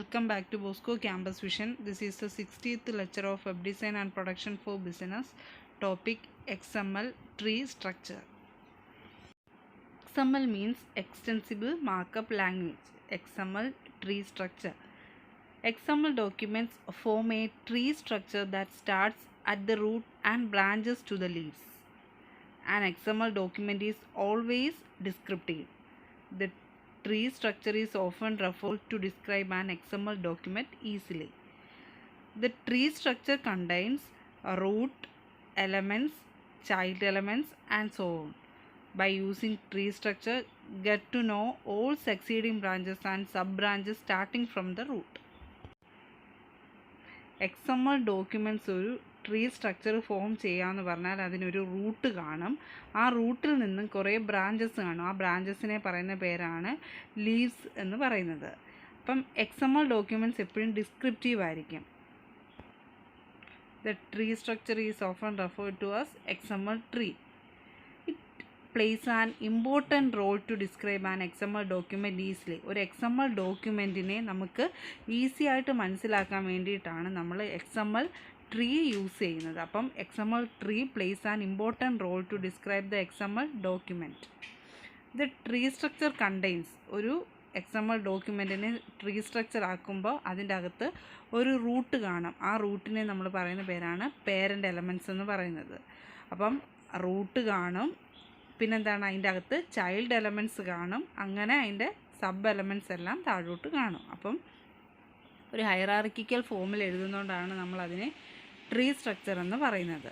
Welcome back to Bosco Campus Vision. This is the 60th lecture of Web Design and Production for Business. Topic XML Tree Structure. XML means Extensible Markup Language. XML Tree Structure. XML documents form a tree structure that starts at the root and branches to the leaves. An XML document is always descriptive. The tree structure is often referred to describe an XML document easily. The tree structure contains root, elements, child elements, and so on. By using tree structure, get to know all succeeding branches and sub-branches starting from the root. XML documents ഒരു tree structure form ചെയ്യാമെന്ന് പറഞ്ഞാൽ അതിനൊരു root കാണും. ആ റൂട്ടിൽ നിന്നും കുറേ branches കാണും. ആ ബ്രാഞ്ചസിനെ പറയുന്ന പേരാണ് ലീവ്സ് എന്ന് പറയുന്നത്. അപ്പം XML ഡോക്യുമെൻറ്റ്സ് എപ്പോഴും ഡിസ്ക്രിപ്റ്റീവ് ആയിരിക്കും. The tree structure is often referred to as XML tree. It plays an important role to describe an XML document easily. ഒരു XML ഡോക്യുമെൻറ്റിനെ നമുക്ക് ഈസി ആയിട്ട് മനസ്സിലാക്കാൻ വേണ്ടിയിട്ടാണ് നമ്മൾ XML ട്രീ യൂസ് ചെയ്യുന്നത്. അപ്പം XML tree plays an important role to describe the XML document. The tree structure contains ഒരു XML ഡോക്യുമെൻറ്റിനെ ട്രീ സ്ട്രക്ചർ ആക്കുമ്പോൾ അതിൻ്റെ അകത്ത് ഒരു റൂട്ട് കാണും. ആ റൂട്ടിനെ നമ്മൾ പറയുന്ന പേരാണ് പേരൻ്റ് എലമെൻറ്റ്സ് എന്ന് പറയുന്നത്. അപ്പം റൂട്ട് കാണും, പിന്നെന്താണ് അതിൻ്റെ അകത്ത് ചൈൽഡ് എലമെൻറ്റ്സ് കാണും, അങ്ങനെ അതിൻ്റെ സബ് എലമെൻറ്റ്സ് എല്ലാം താഴോട്ട് കാണും. അപ്പം ഒരു ഹൈറാർക്കിക്കൽ ഫോമിൽ എഴുതുന്നതുകൊണ്ടാണ് നമ്മളതിനെ ട്രീ സ്ട്രക്ചർ എന്ന് പറയുന്നത്.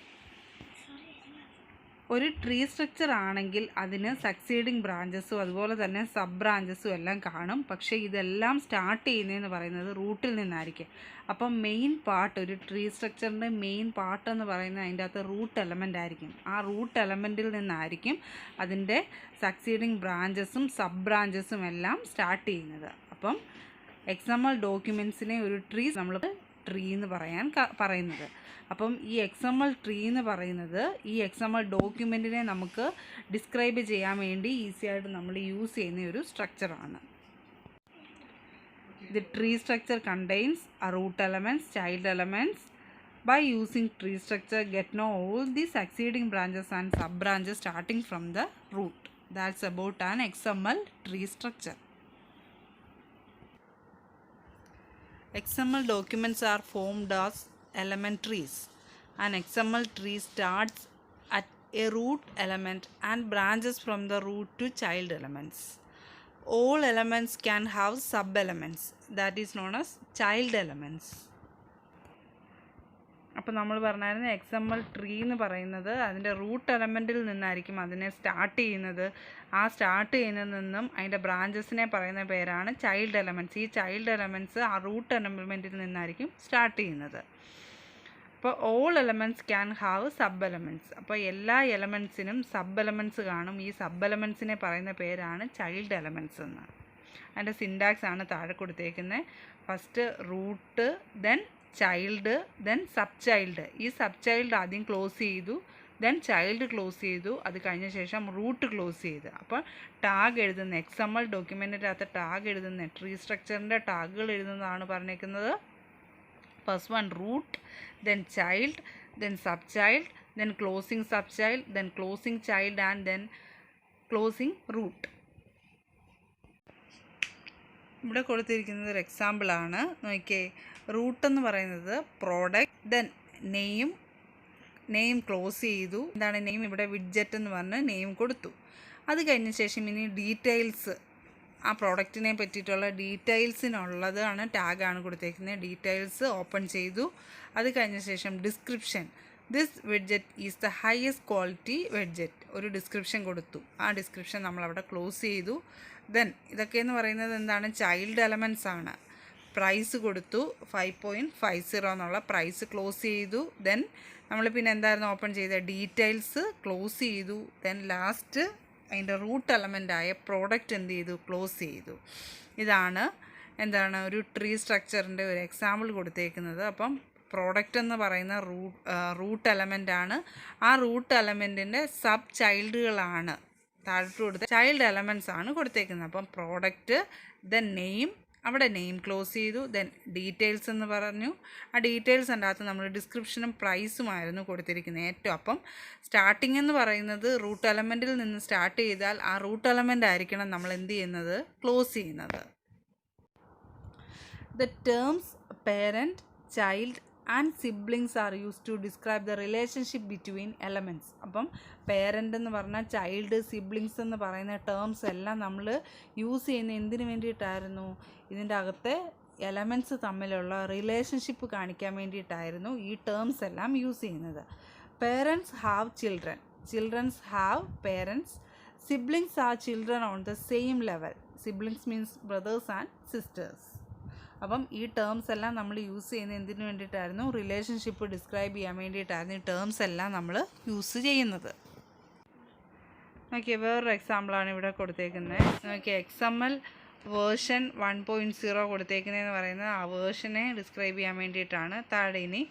ഒരു ട്രീ സ്ട്രക്ചർ ആണെങ്കിൽ അതിന് സക്സീഡിങ് ബ്രാഞ്ചസും അതുപോലെ തന്നെ സബ് ബ്രാഞ്ചസും എല്ലാം കാണും. പക്ഷേ ഇതെല്ലാം സ്റ്റാർട്ട് ചെയ്യുന്നതെന്ന് പറയുന്നത് റൂട്ടിൽ നിന്നായിരിക്കും. അപ്പം മെയിൻ പാർട്ട്, ഒരു ട്രീ സ്ട്രക്ചറിൻ്റെ മെയിൻ പാർട്ട് എന്ന് പറയുന്നത് അതിൻ്റെ അകത്ത് റൂട്ട് എലമെൻ്റ് ആയിരിക്കും. ആ റൂട്ട് എലമെൻറ്റിൽ നിന്നായിരിക്കും അതിൻ്റെ സക്സീഡിങ് ബ്രാഞ്ചസും സബ് ബ്രാഞ്ചസും എല്ലാം സ്റ്റാർട്ട് ചെയ്യുന്നത്. അപ്പം XML ഡോക്യുമെൻറ്റ്സിനെ ഒരു ട്രീ നമ്മൾ ട്രീ എന്ന് പറയുന്നത്. അപ്പം ഈ XML ട്രീ എന്ന് പറയുന്നത് ഈ XML ഡോക്യുമെൻറ്റിനെ നമുക്ക് ഡിസ്ക്രൈബ് ചെയ്യാൻ വേണ്ടി ഈസി ആയിട്ട് നമ്മൾ യൂസ് ചെയ്യുന്ന ഒരു സ്ട്രക്ചറാണ്. The tree structure contains root elements, child elements. By using tree structure get know all the succeeding branches and sub branches starting from the root. That's about an XML tree structure. XML documents are formed as element trees. An XML tree starts at a root element and branches from the root to child elements. All elements can have sub-elements, that is known as child elements. അപ്പോൾ നമ്മൾ പറഞ്ഞായിരുന്നു XML tree എന്ന് പറയുന്നത് അതിൻ്റെ root എലമെൻറ്റിൽ നിന്നായിരിക്കും അതിനെ start ചെയ്യുന്നത്. ആ സ്റ്റാർട്ട് ചെയ്യുന്നതിൽ നിന്നും അതിൻ്റെ ബ്രാഞ്ചസിനെ പറയുന്ന പേരാണ് ചൈൽഡ് എലമെൻറ്റ്സ്. ഈ ചൈൽഡ് എലമെൻറ്റ്സ് ആ റൂട്ട് എലമെൻറ്റിൽ നിന്നായിരിക്കും സ്റ്റാർട്ട് ചെയ്യുന്നത്. അപ്പോൾ all elements can have sub elements. അപ്പോൾ എല്ലാ എലമെൻറ്റ്സിനും സബ് എലമെൻറ്റ്സ് കാണും. ഈ സബ് എലമെൻറ്റ്സിനെ പറയുന്ന പേരാണ് ചൈൽഡ് എലമെൻറ്റ്സ് എന്ന്. അതിൻ്റെ സിൻടാക്സ് ആണ് താഴെ കൊടുത്തേക്കുന്നത്. First root, then child, then sub child. ഈ സബ് ചൈൽഡ് ആദ്യം ക്ലോസ് ചെയ്തു, ദെൻ ചൈൽഡ് ക്ലോസ് ചെയ്തു, അത് കഴിഞ്ഞ ശേഷം റൂട്ട് ക്ലോസ് ചെയ്ത്. അപ്പോൾ ടാഗ് എഴുതുന്ന XML ഡോക്യുമെൻറ്റിൻ്റെ അകത്ത് ടാഗ് എഴുതുന്ന ട്രീ സ്ട്രക്ചറിൻ്റെ ടാഗുകൾ എഴുതുന്നതാണ് പറഞ്ഞേക്കുന്നത്. First one root, then child, then sub child, then closing sub child, then closing child and then closing root. ഇവിടെ കൊടുത്തിരിക്കുന്നത് ഒരു എക്സാമ്പിളാണ്, നോക്കിയേ. റൂട്ട് എന്ന് പറയുന്നത് പ്രോഡക്റ്റ്, ദെൻ നെയിം ക്ലോസ് ചെയ്തു. എന്താണ് നെയിം? ഇവിടെ വിഡ്ജറ്റ് എന്ന് പറഞ്ഞ് നെയിം കൊടുത്തു. അത് കഴിഞ്ഞ ശേഷം ഇനി ഡീറ്റെയിൽസ്, ആ പ്രോഡക്റ്റിനെ പറ്റിയിട്ടുള്ള ഡീറ്റെയിൽസിനുള്ളതാണ് ടാഗാണ് കൊടുത്തേക്കുന്നത്. ഡീറ്റെയിൽസ് ഓപ്പൺ ചെയ്തു. അത് കഴിഞ്ഞ ശേഷം description, this widget is the highest quality widget, ഒരു ഡിസ്ക്രിപ്ഷൻ കൊടുത്തു. ആ ഡിസ്ക്രിപ്ഷൻ നമ്മളവിടെ ക്ലോസ് ചെയ്തു. ദെൻ ഇതൊക്കെയെന്ന് പറയുന്നത് എന്താണ്? ചൈൽഡ് എലമെൻറ്റ്സ് ആണ്. പ്രൈസ് കൊടുത്തു, 5.50 എന്നുള്ള പ്രൈസ് ക്ലോസ് ചെയ്തു. ദെൻ നമ്മൾ പിന്നെ എന്തായിരുന്നു ഓപ്പൺ ചെയ്തത്? ഡീറ്റെയിൽസ് ക്ലോസ് ചെയ്തു. ദെൻ ലാസ്റ്റ് അതിൻ്റെ റൂട്ട് എലമെൻ്റായ പ്രോഡക്റ്റ് എന്ത് ചെയ്തു? ക്ലോസ് ചെയ്തു. ഇതാണ് എന്താണ് ഒരു ട്രീ സ്ട്രക്ചറിൻ്റെ ഒരു എക്സാമ്പിൾ കൊടുത്തേക്കുന്നത്. അപ്പം പ്രോഡക്റ്റ് എന്ന് പറയുന്ന റൂട്ട് എലമെൻ്റാണ്. ആ റൂട്ട് എലമെൻറ്റിൻ്റെ സബ് ചൈൽഡുകളാണ് താഴോട്ട് കൊടുത്ത ചൈൽഡ് എലമെൻറ്റ്സ് ആണ് കൊടുത്തേക്കുന്നത്. അപ്പം പ്രോഡക്റ്റ്, ദെൻ നെയിം, അവിടെ നെയിം ക്ലോസ് ചെയ്തു. ദെൻ ഡീറ്റെയിൽസ് എന്ന് പറഞ്ഞു. ആ ഡീറ്റെയിൽസിൻ്റെ അകത്ത് നമ്മൾ ഡിസ്ക്രിപ്ഷനും പ്രൈസുമായിരുന്നു കൊടുത്തിരിക്കുന്നത് ഏറ്റവും. അപ്പം സ്റ്റാർട്ടിംഗ് എന്ന് പറയുന്നത് റൂട്ട് എലമെൻറ്റിൽ നിന്ന് സ്റ്റാർട്ട് ചെയ്താൽ ആ റൂട്ട് എലമെൻ്റ് ആയിരിക്കണം നമ്മൾ എന്ത് ചെയ്യുന്നത്, ക്ലോസ് ചെയ്യുന്നത്. The terms parent, child and siblings are used to describe the relationship between elements. അപ്പം പേരൻ്റ് എന്ന് പറഞ്ഞാൽ ചൈൽഡ്, സിബ്ലിങ്സ് എന്ന് പറയുന്ന ടേംസ് എല്ലാം നമ്മൾ യൂസ് ചെയ്യുന്ന എന്തിനു വേണ്ടിയിട്ടായിരുന്നു, ഇതിൻ്റെ അകത്തെ എലമെൻറ്റ്സ് തമ്മിലുള്ള റിലേഷൻഷിപ്പ് കാണിക്കാൻ വേണ്ടിയിട്ടായിരുന്നു ഈ ടേംസ് എല്ലാം യൂസ് ചെയ്യുന്നത്. Parents have children, children's have parents, siblings are children on the same level. Siblings means brothers and sisters. അപ്പം ഈ ടേംസ് എല്ലാം നമ്മൾ യൂസ് ചെയ്യുന്നത് എന്തിനു വേണ്ടിയിട്ടായിരുന്നു, റിലേഷൻഷിപ്പ് ഡിസ്ക്രൈബ് ചെയ്യാൻ വേണ്ടിയിട്ടായിരുന്നു ഈ ടേംസ് എല്ലാം നമ്മൾ യൂസ് ചെയ്യുന്നത്. ഓക്കെ, വേറൊരു എക്സാമ്പിളാണ് ഇവിടെ കൊടുത്തേക്കുന്നത്. ഓക്കെ, XML വേർഷൻ 1.0 കൊടുത്തേക്കുന്നതെന്ന് പറയുന്നത് ആ വേർഷനെ ഡിസ്ക്രൈബ് ചെയ്യാൻ വേണ്ടിയിട്ടാണ്. താഴെ ഇനി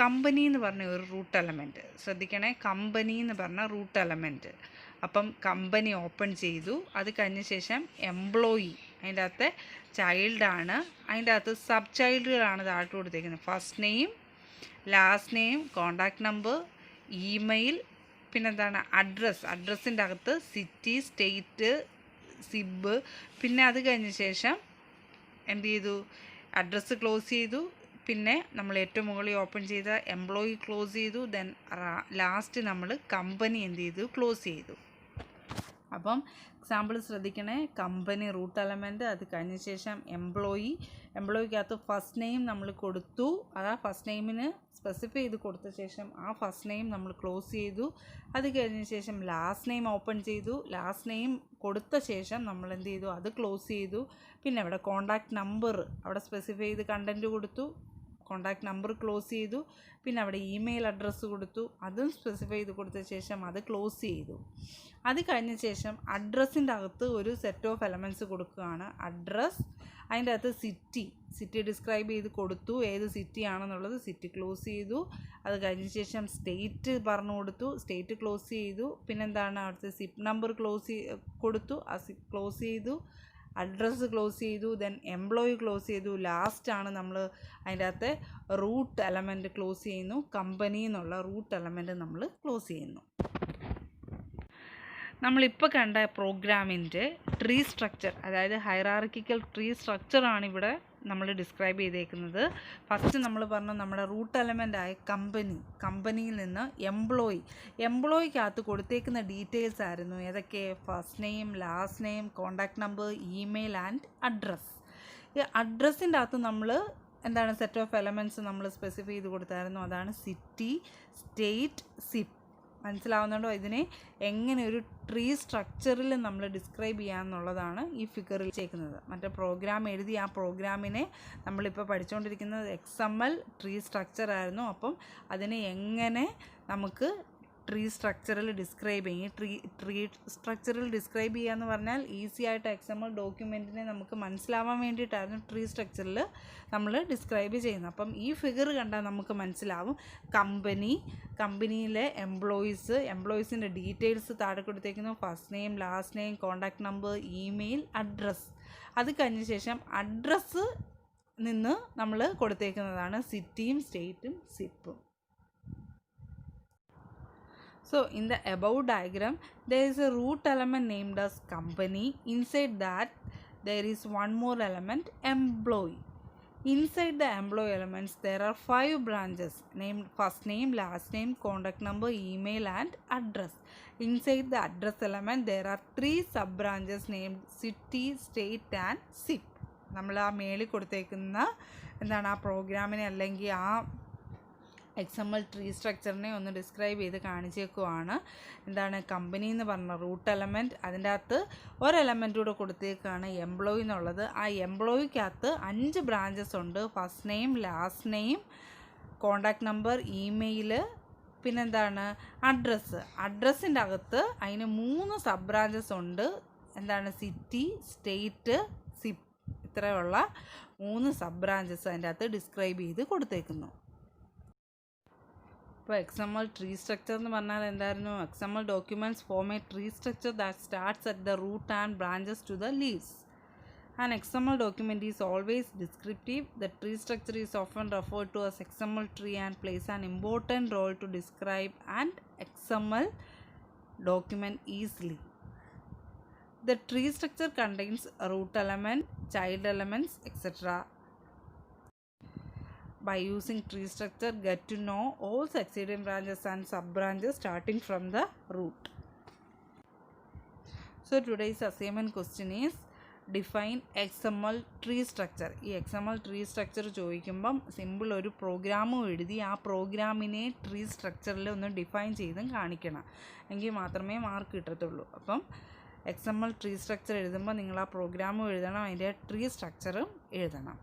കമ്പനി എന്ന് പറഞ്ഞ ഒരു റൂട്ട് എലമെൻറ്റ് ശ്രദ്ധിക്കണേ, കമ്പനി എന്ന് പറഞ്ഞ റൂട്ട് എലമെൻറ്റ്. അപ്പം കമ്പനി ഓപ്പൺ ചെയ്തു. അത് കഴിഞ്ഞ ശേഷം എംപ്ലോയി, അതിൻ്റെ അകത്തെ ചൈൽഡാണ്, അതിൻ്റെ അകത്ത് സബ് ചൈൽഡുകളാണ് താഴോട്ട് കൊടുത്തേക്കുന്നത്. First name, last name, contact number, email, പിന്നെന്താണ് അഡ്രസ്സ്. അഡ്രസ്സിൻ്റെ അകത്ത് സിറ്റി, സ്റ്റേറ്റ്, സിബ്. പിന്നെ അത് കഴിഞ്ഞ ശേഷം എന്ത് ചെയ്തു, അഡ്രസ്സ് ക്ലോസ് ചെയ്തു. പിന്നെ നമ്മൾ ഏറ്റവും മുകളിൽ ഓപ്പൺ ചെയ്ത എംപ്ലോയി ക്ലോസ് ചെയ്തു. ദെൻ ലാസ്റ്റ് നമ്മൾ കമ്പനി എന്ത് ചെയ്തു, ക്ലോസ് ചെയ്തു. അപ്പം എക്സാമ്പിൾ ശ്രദ്ധിക്കണേ, കമ്പനി റൂട്ട് എലമെൻറ്റ്, അത് കഴിഞ്ഞ ശേഷം എംപ്ലോയിക്കകത്ത് ഫസ്റ്റ് നെയിം നമ്മൾ കൊടുത്തു. അത് ആ ഫസ്റ്റ് നെയിമിന് സ്പെസിഫൈ ചെയ്ത് കൊടുത്ത ശേഷം ആ ഫസ്റ്റ് നെയിം നമ്മൾ ക്ലോസ് ചെയ്തു. അത് കഴിഞ്ഞ ശേഷം ലാസ്റ്റ് നെയിം ഓപ്പൺ ചെയ്തു. ലാസ്റ്റ് നെയിം കൊടുത്ത ശേഷം നമ്മൾ എന്ത് ചെയ്തു, അത് ക്ലോസ് ചെയ്തു. പിന്നെ അവിടെ കോണ്ടാക്ട് നമ്പർ അവിടെ സ്പെസിഫൈ ചെയ്ത് കണ്ടൻറ്റ് കൊടുത്തു, കോണ്ടാക്ട് നമ്പർ ക്ലോസ് ചെയ്തു. പിന്നെ അവിടെ ഇമെയിൽ അഡ്രസ്സ് കൊടുത്തു, അതും സ്പെസിഫൈ ചെയ്ത് കൊടുത്ത ശേഷം അത് ക്ലോസ് ചെയ്തു. അത് കഴിഞ്ഞ ശേഷം അഡ്രസ്സിൻ്റെ അകത്ത് ഒരു സെറ്റ് ഓഫ് എലമെൻറ്റ്സ് കൊടുക്കുകയാണ്. അഡ്രസ്സ്, അതിൻ്റെ അകത്ത് സിറ്റി ഡിസ്ക്രൈബ് ചെയ്ത് കൊടുത്തു, ഏത് സിറ്റി ആണെന്നുള്ളത്, സിറ്റി ക്ലോസ് ചെയ്തു. അത് കഴിഞ്ഞ ശേഷം സ്റ്റേറ്റ് പറഞ്ഞു കൊടുത്തു, സ്റ്റേറ്റ് ക്ലോസ് ചെയ്തു. പിന്നെന്താണ് അവിടുത്തെ സിപ്പ് നമ്പർ കൊടുത്തു, ആ സിപ്പ് ക്ലോസ് ചെയ്തു. അഡ്രസ്സ് ക്ലോസ് ചെയ്തു. ദെൻ എംപ്ലോയി ക്ലോസ് ചെയ്തു. ലാസ്റ്റാണ് നമ്മൾ അതിൻ്റെ അകത്തെ റൂട്ട് എലമെൻറ്റ് ക്ലോസ് ചെയ്യുന്നു. കമ്പനി എന്നുള്ള റൂട്ട് എലമെൻറ്റ് നമ്മൾ ക്ലോസ് ചെയ്യുന്നു. നമ്മളിപ്പോൾ കണ്ട പ്രോഗ്രാമിൻ്റെ ട്രീ സ്ട്രക്ചർ, അതായത് ഹൈറാർക്കിക്കൽ ട്രീ സ്ട്രക്ചറാണ് ഇവിടെ നമ്മൾ ഡിസ്ക്രൈബ് ചെയ്തേക്കുന്നത്. ഫസ്റ്റ് നമ്മൾ പറഞ്ഞു നമ്മുടെ റൂട്ട് എലമെൻ്റായ കമ്പനിയിൽ നിന്ന് എംപ്ലോയിക്കകത്ത് കൊടുത്തേക്കുന്ന ഡീറ്റെയിൽസ് ആയിരുന്നു ഏതൊക്കെ, first name, last name, contact number, email and address. ഈ അഡ്രസ്സിൻ്റെ അകത്ത് നമ്മൾ എന്താണ് സെറ്റ് ഓഫ് എലമെൻറ്റ്സ് നമ്മൾ സ്പെസിഫൈ ചെയ്ത് കൊടുത്തായിരുന്നു. അതാണ് സിറ്റി, സ്റ്റേറ്റ്, സിപ്പ്. മനസ്സിലാവുന്നുണ്ടോ? ഇതിനെ എങ്ങനെ ഒരു ട്രീ സ്ട്രക്ചറിൽ നമ്മൾ ഡിസ്ക്രൈബ് ചെയ്യാമെന്നുള്ളതാണ് ഈ ഫിഗറിൽ ചെയ്യുന്നത്. മറ്റേ പ്രോഗ്രാം എഴുതി ആ പ്രോഗ്രാമിനെ നമ്മളിപ്പോൾ പഠിച്ചുകൊണ്ടിരിക്കുന്നത് XML ട്രീ സ്ട്രക്ചർ ആയിരുന്നു. അപ്പം അതിനെ എങ്ങനെ നമുക്ക് ട്രീ സ്ട്രക്ചറിൽ ഡിസ്ക്രൈബ് ചെയ്യും. ട്രീ സ്ട്രക്ചറിൽ ഡിസ്ക്രൈബ് ചെയ്യുക എന്ന് പറഞ്ഞാൽ ഈസി ആയിട്ട് XML ഡോക്യുമെൻറ്റിനെ നമുക്ക് മനസ്സിലാവാൻ വേണ്ടിയിട്ടായിരുന്നു ട്രീ സ്ട്രക്ചറിൽ നമ്മൾ ഡിസ്ക്രൈബ് ചെയ്യുന്നത്. അപ്പം ഈ ഫിഗർ കണ്ടാൽ നമുക്ക് മനസ്സിലാവും. കമ്പനിയിലെ എംപ്ലോയീസിൻ്റെ ഡീറ്റെയിൽസ് താഴെ കൊടുത്തേക്കുന്നു. First name, last name, contact number, email, address. അത് കഴിഞ്ഞ ശേഷം അഡ്രസ്സ് നിന്ന് നമ്മൾ കൊടുത്തേക്കുന്നതാണ് സിറ്റിയും, സ്റ്റേറ്റും, സിപ്പും. So in the above diagram there is a root element named as company. Inside that there is one more element, employee. Inside the employee elements there are 5 branches named first name, last name, contact number, email and address. Inside the address element there are 3 sub branches named city, state and zip. നമ്മൾ ആ മേളിൽ കൊടുത്തേക്കുന്ന എന്താണ് ആ പ്രോഗ്രാമിനെ അല്ലെങ്കിൽ ആ XML tree സ്ട്രക്ചറിനെ ഒന്ന് describe ചെയ്ത് കാണിച്ചേക്കുവാണ്. എന്താണ് കമ്പനി എന്ന് പറഞ്ഞ റൂട്ട് എലമെൻറ്റ്, അതിൻ്റെ അകത്ത് ഒരു എലമെൻറ്റ് കൂടെ കൊടുത്തേക്കാണ് എംപ്ലോയി എന്നുള്ളത്. ആ എംപ്ലോയിക്കകത്ത് 5 ബ്രാഞ്ചസ് ഉണ്ട്. First name, last name, contact number, email, പിന്നെന്താണ് അഡ്രസ്സിൻ്റെ അകത്ത് അതിന് 3 സബ് ബ്രാഞ്ചസ് ഉണ്ട്. എന്താണ് സിറ്റി, സ്റ്റേറ്റ്, സിപ്പ്. ഇത്രയുള്ള 3 സബ് ബ്രാഞ്ചസ് അതിൻ്റെ അകത്ത് ഡിസ്ക്രൈബ് ചെയ്ത് കൊടുത്തേക്കുന്നു. ഇപ്പോൾ XML ട്രീ സ്ട്രക്ചർ എന്ന് പറഞ്ഞാൽ എന്തായിരുന്നു? XML documents form a tree structure that starts at the root and branches to the leaves. An XML document is always descriptive. The tree structure is often referred to as XML tree and plays an important role to describe an XML document easily. The tree structure contains a root element, child elements, etc. By using tree structure, get to know all succeeding branches and sub-branches starting from the root. So today's assignment question is define XML tree structure. ഈ XML tree structure ചോദിക്കുമ്പം simple ഒരു പ്രോഗ്രാമും എഴുതി ആ പ്രോഗ്രാമിനെ tree സ്ട്രക്ചറിൽ ഒന്ന് define ചെയ്തും കാണിക്കണം, എങ്കിൽ മാത്രമേ മാർക്ക് കിട്ടത്തുള്ളൂ. അപ്പം XML ട്രീ സ്ട്രക്ചർ എഴുതുമ്പോൾ നിങ്ങൾ ആ പ്രോഗ്രാമും എഴുതണം, അതിൻ്റെ ട്രീ സ്ട്രക്ചറും എഴുതണം.